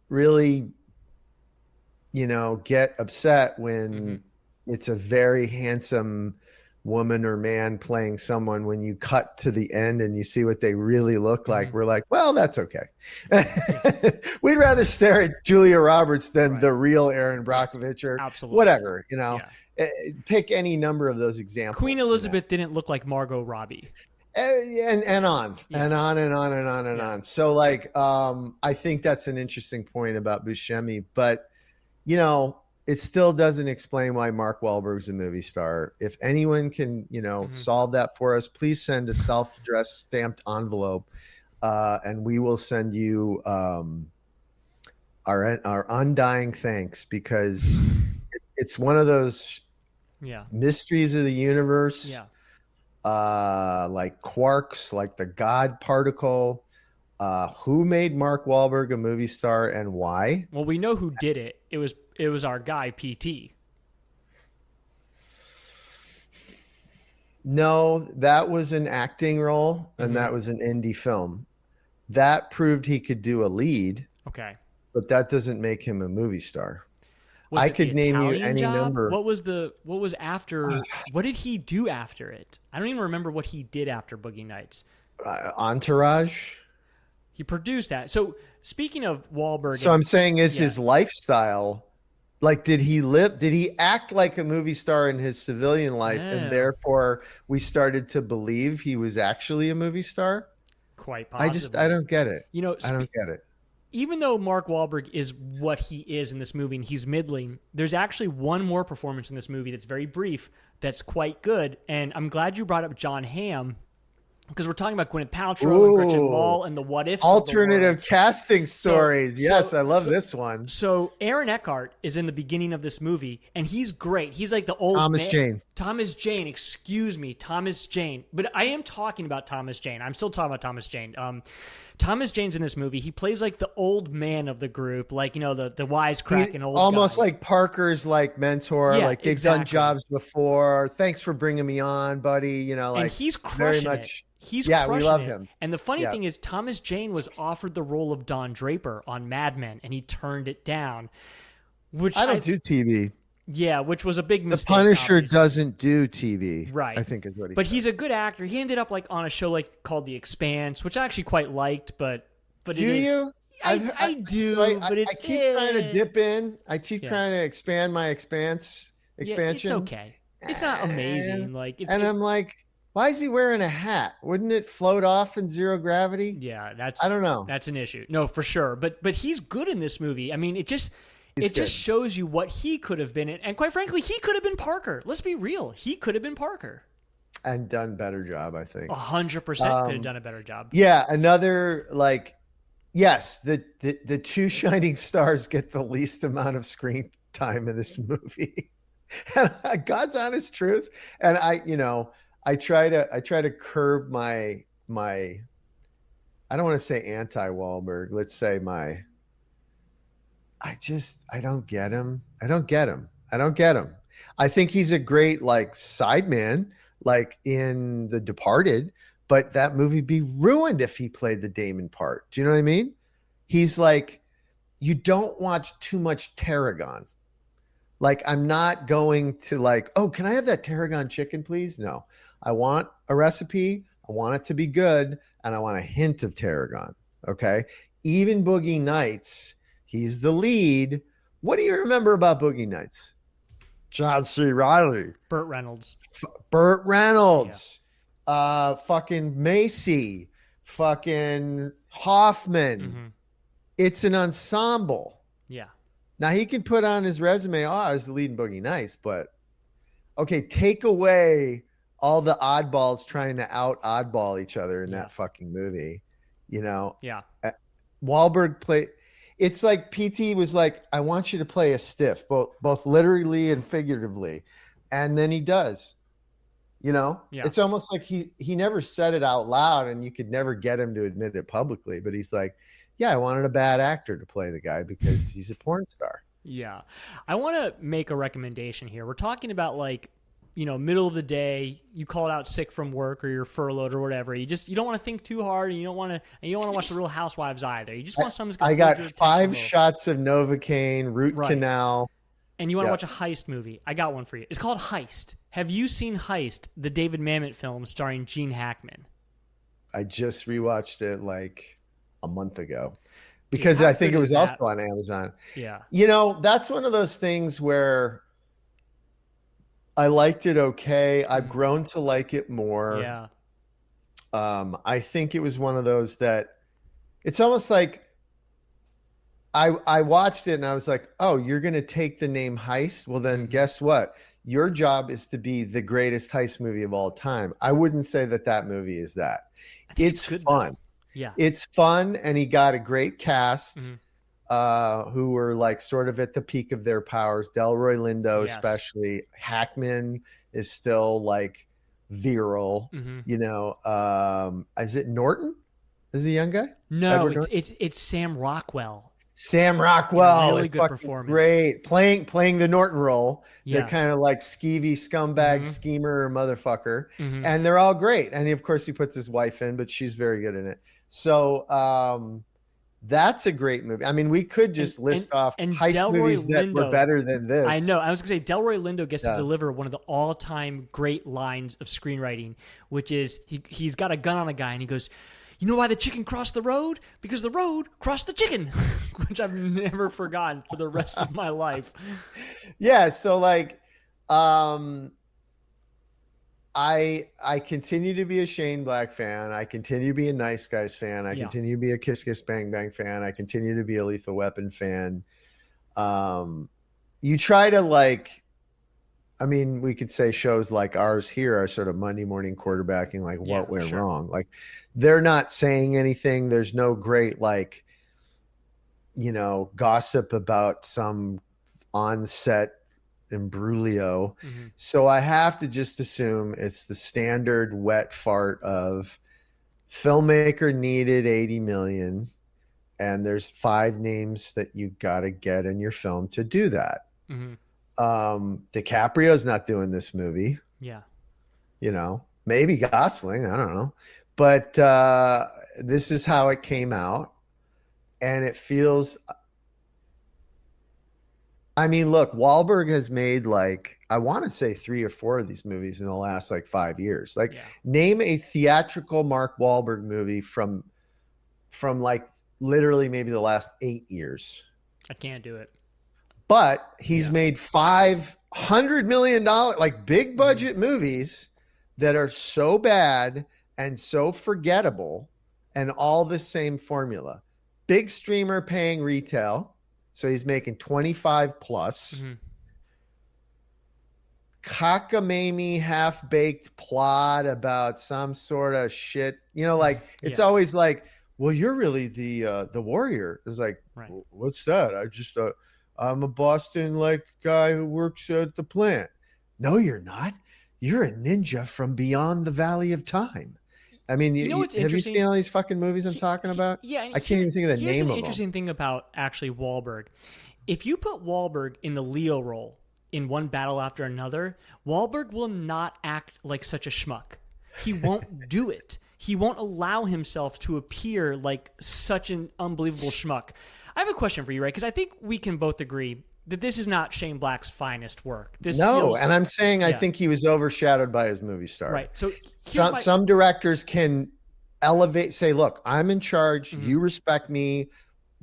really, you know, get upset when it's a very handsome woman or man playing someone. When you cut to the end and you see what they really look like, we're like, well, that's okay. We'd rather stare at Julia Roberts than the real Erin Brockovich or whatever, you know. Pick any number of those examples. Queen Elizabeth didn't look like Margot Robbie. And on and on. So like, I think that's an interesting point about Buscemi, but you know, it still doesn't explain why Mark Wahlberg's a movie star. If anyone can, you know, solve that for us, please send a self-addressed stamped envelope, and we will send you our undying thanks, because it's one of those mysteries of the universe. Like quarks, like the God particle. Who made Mark Wahlberg a movie star and why? Well, we know who did it. It was our guy PT. No, that was an acting role, and that was an indie film. That proved he could do a lead. Okay. But that doesn't make him a movie star. Was I it could the name you Italian any Job? number. What was after? What did he do after it? I don't even remember what he did after Boogie Nights. Entourage. He produced that. So speaking of Wahlberg, So I'm saying, is his lifestyle, like, did he act like a movie star in his civilian life, and therefore we started to believe he was actually a movie star? Quite possibly. I don't get it. You know, I don't get it. Even though Mark Wahlberg is what he is in this movie and he's middling, there's actually one more performance in this movie that's very brief that's quite good. And I'm glad you brought up John Hamm, because we're talking about Gwyneth Paltrow and Gretchen Mol and the what ifs. Alternative casting stories. Yes, I love this one. So Aaron Eckhart is in the beginning of this movie, and he's great. He's like the old Thomas Jane. Thomas Jane, excuse me, Thomas Jane. But I am talking about Thomas Jane. I'm still talking about Thomas Jane. Thomas Jane's in this movie. He plays like the old man of the group, like, you know, the wisecracking old almost guy. like Parker's like mentor. Yeah, like they've done jobs before. Thanks for bringing me on, buddy. You know, like, and he's crushing very much. It. He's we crushing love it. him. And the funny thing is, Thomas Jane was offered the role of Don Draper on Mad Men, and he turned it down. Which I don't do TV. Yeah, which was a big mistake. The Punisher obviously. doesn't do TV, right? I think is what he. But said. He's a good actor. He ended up like on a show like called The Expanse, which I actually quite liked. But do it is, you? I do. So but it's, I keep trying to dip in. I keep trying to expand my expansion. Yeah, it's okay. It's not amazing. Like, I'm like, why is he wearing a hat? Wouldn't it float off in zero gravity? Yeah, I don't know. That's an issue. No, for sure. But he's good in this movie. I mean, it just shows you what he could have been. And quite frankly, he could have been Parker. Let's be real. He could have been Parker. And done a better job, I think. 100% could have done a better job. Yeah, another like, yes, the two shining stars get the least amount of screen time in this movie. And God's honest truth. And I try to curb my I don't want to say anti-Wahlberg. Let's say I don't get him. I don't get him. I think he's a great like sideman, like in The Departed, but that movie be ruined if he played the Damon part. Do you know what I mean? He's like, you don't watch too much Tarragon. Like, I'm not going to like, oh, can I have that Tarragon chicken, please? No, I want a recipe. I want it to be good. And I want a hint of Tarragon. Okay. Even Boogie Nights, he's the lead. What do you remember about Boogie Nights? John C. Riley, Burt Reynolds. Burt Reynolds, fucking Macy, fucking Hoffman. Mm-hmm. It's an ensemble. Yeah. Now he can put on his resume, I was the lead in Boogie Nights, but okay, take away all the oddballs trying to out oddball each other in that fucking movie. You know? Yeah. Wahlberg played. It's like PT was like, I want you to play a stiff, both literally and figuratively. And then he does. You know? Yeah. It's almost like he never said it out loud, and you could never get him to admit it publicly, but he's like, yeah, I wanted a bad actor to play the guy because he's a porn star. Yeah. I want to make a recommendation here. We're talking about, like, you know, middle of the day, you called out sick from work or you're furloughed or whatever. You don't want to think too hard, and you don't want to watch The Real Housewives either. You just want something that's going to I got 5 shots of Novocaine, root canal. And you want to watch a heist movie. I got one for you. It's called Heist. Have you seen Heist, the David Mamet film starring Gene Hackman? I just rewatched it like a month ago because I think it was also on Amazon. Yeah. You know, that's one of those things where I liked it okay. I've grown to like it more. Yeah. I think it was one of those that it's almost like I watched it and I was like, oh, you're going to take the name Heist? Well, then guess what? Your job is to be the greatest heist movie of all time. I wouldn't say that movie is that. It's good, fun. though. Yeah. It's fun, and he got a great cast who were like sort of at the peak of their powers. Delroy Lindo, especially. Hackman is still like virile. You know, is it Norton? Is he a young guy? No, it's Sam Rockwell. Sam Rockwell really is good fucking performance. great, playing the Norton role. Yeah. They're kind of like skeevy scumbag schemer motherfucker, and they're all great. And of course, he puts his wife in, but she's very good in it. So that's a great movie. I mean, we could just list off heist Delroy movies that were better than this. I know. I was going to say Delroy Lindo gets to deliver one of the all-time great lines of screenwriting, which is he's got a gun on a guy and he goes, "You know why the chicken crossed the road? Because the road crossed the chicken," which I've never forgotten for the rest of my life. Yeah. So like, I continue to be a Shane Black fan. I continue to be a Nice Guys fan. I continue to be a Kiss Kiss Bang Bang fan. I continue to be a Lethal Weapon fan. You try to like, I mean, we could say shows like ours here are sort of Monday morning quarterbacking, like what went wrong. Like they're not saying anything. There's no great, like, you know, gossip about some on-set imbroglio. So I have to just assume it's the standard wet fart of filmmaker needed 80 million. And there's 5 names that you got to get in your film to do that. DiCaprio's not doing this movie. Yeah. You know, maybe Gosling, I don't know. But this is how it came out. And it feels, I mean, look, Wahlberg has made like, I want to say 3 or 4 of these movies in the last like 5 years. Like name a theatrical Mark Wahlberg movie from like literally maybe the last 8 years. I can't do it. But he's made $500 million, like big budget movies that are so bad and so forgettable and all the same formula. Big streamer paying retail. So he's making 25 plus. Cockamamie half-baked plot about some sort of shit. You know, like it's always like, well, you're really the warrior. It's like, what's that? I'm a Boston like guy who works at the plant. No, you're not. You're a ninja from beyond the Valley of Time. I mean, you know what's have you interesting? seen all these fucking movies I'm talking about? Yeah, I can't even think of the name of them. Here's an interesting thing about actually Wahlberg. If you put Wahlberg in the Leo role in one battle after another, Wahlberg will not act like such a schmuck. He won't do it. He won't allow himself to appear like such an unbelievable schmuck. I have a question for you, right? Because I think we can both agree that this is not Shane Black's finest work. And I'm saying I think he was overshadowed by his movie star. Right. So some directors can elevate, say, look, I'm in charge. You respect me.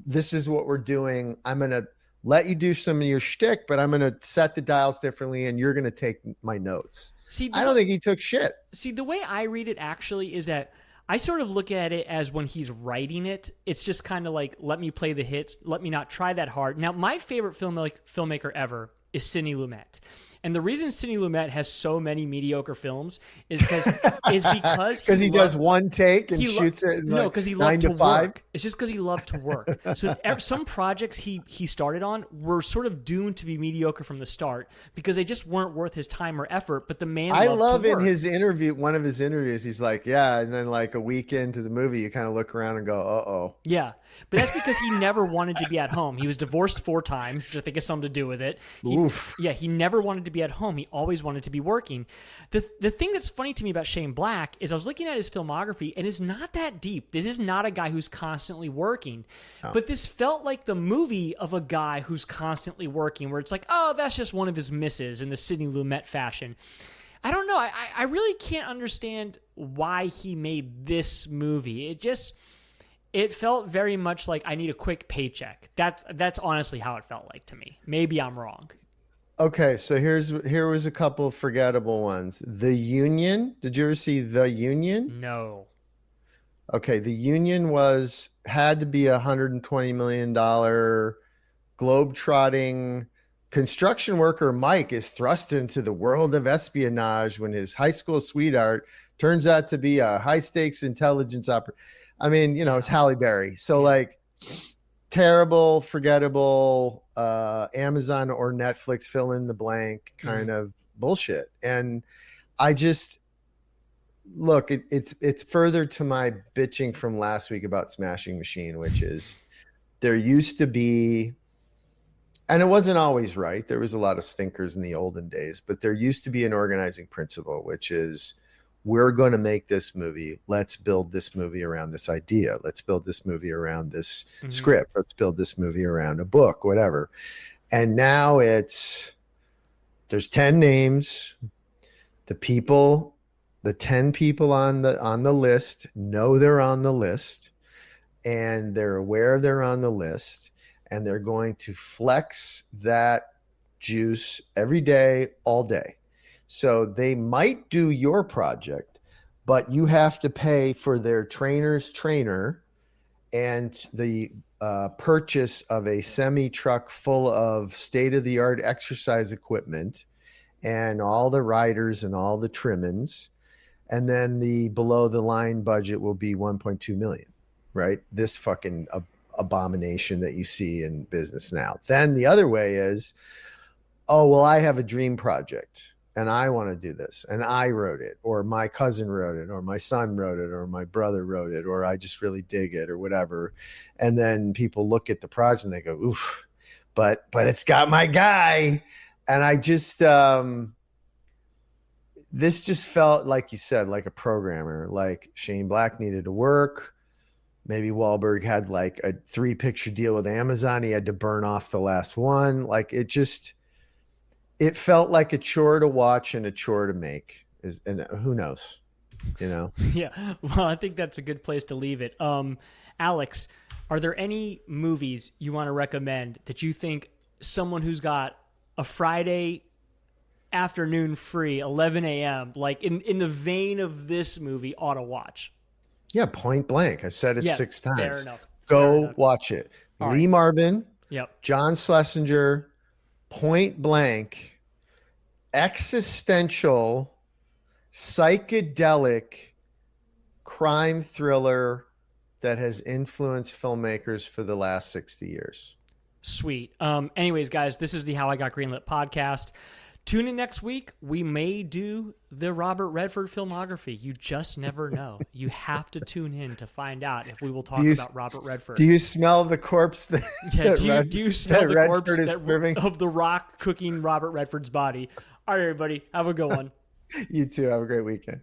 This is what we're doing. I'm going to let you do some of your shtick, but I'm going to set the dials differently, and you're going to take my notes. See, I don't think he took shit. See, the way I read it actually is that I sort of look at it as when he's writing it, it's just kind of like, let me play the hits, let me not try that hard. Now, my favorite filmmaker ever is Sidney Lumet. And the reason Sidney Lumet has so many mediocre films is because he does one take and shoots it in no, like because he 9 loved to to 5. work. It's just because he loved to work. So some projects he started on were sort of doomed to be mediocre from the start because they just weren't worth his time or effort. But the man, I loved love to in work. his interview, one of his interviews, he's like, yeah, and then like a week into the movie, you kind of look around and go, uh-oh. Yeah, but that's because he never wanted to be at home. He was divorced 4 times, which I think has something to do with it. He never wanted to be at home. He always wanted to be working. The thing that's funny to me about Shane Black is I was looking at his filmography, and it's not that deep. This is not a guy who's constantly working. Oh. But this felt like the movie of a guy who's constantly working, where it's like, oh, that's just one of his misses in the Sidney Lumet fashion. I don't know. I really can't understand why he made this movie. It felt very much like I need a quick paycheck. That's honestly how it felt like to me. Maybe I'm wrong. Okay, so here was a couple of forgettable ones. The Union. Did you ever see The Union? No. Okay, The Union had to be $120 million globe-trotting construction worker Mike is thrust into the world of espionage when his high school sweetheart turns out to be a high-stakes intelligence operator. I mean, it's Halle Berry. So like terrible, forgettable, Amazon or Netflix fill in the blank kind of bullshit. And I just look, it's further to my bitching from last week about Smashing Machine, which is there used to be, and it wasn't always right. There was a lot of stinkers in the olden days, but there used to be an organizing principle, which is we're going to make this movie. Let's build this movie around this idea. Let's build this movie around this script. Let's build this movie around a book, whatever. And now there's 10 names. The 10 people on the list know they're on the list, and they're aware they're on the list, and they're going to flex that juice every day, all day. So they might do your project, but you have to pay for their trainer's trainer and the purchase of a semi-truck full of state-of-the-art exercise equipment and all the riders and all the trimmings. And then the below-the-line budget will be $1.2 million, right? This fucking abomination that you see in business now. Then the other way is, oh, well, I have a dream project. And I want to do this, and I wrote it, or my cousin wrote it, or my son wrote it, or my brother wrote it, or I just really dig it, or whatever. And then people look at the project and they go, oof, but it's got my guy. And I just, this just felt, like you said, like a programmer. Like Shane Black needed to work. Maybe Wahlberg had like a 3-picture deal with Amazon. He had to burn off the last one. Like it felt like a chore to watch and a chore to make. And who knows, Yeah. Well, I think that's a good place to leave it. Alex, are there any movies you want to recommend that you think someone who's got a Friday afternoon free, 11 a.m., like in the vein of this movie, ought to watch? Yeah, Point Blank. I said it 6 times. Fair enough. Go watch it. All Lee right. Marvin, Yep. John Schlesinger, Point Blank, existential, psychedelic crime thriller that has influenced filmmakers for the last 60 years. Sweet. Anyways, guys, this is the How I Got Greenlit podcast. Tune in next week. We may do the Robert Redford filmography. You just never know. You have to tune in to find out if we will talk about Robert Redford. Do you smell the corpse that, do you smell the corpse Redford of The Rock cooking Robert Redford's body? All right, everybody. Have a good one. You too. Have a great weekend.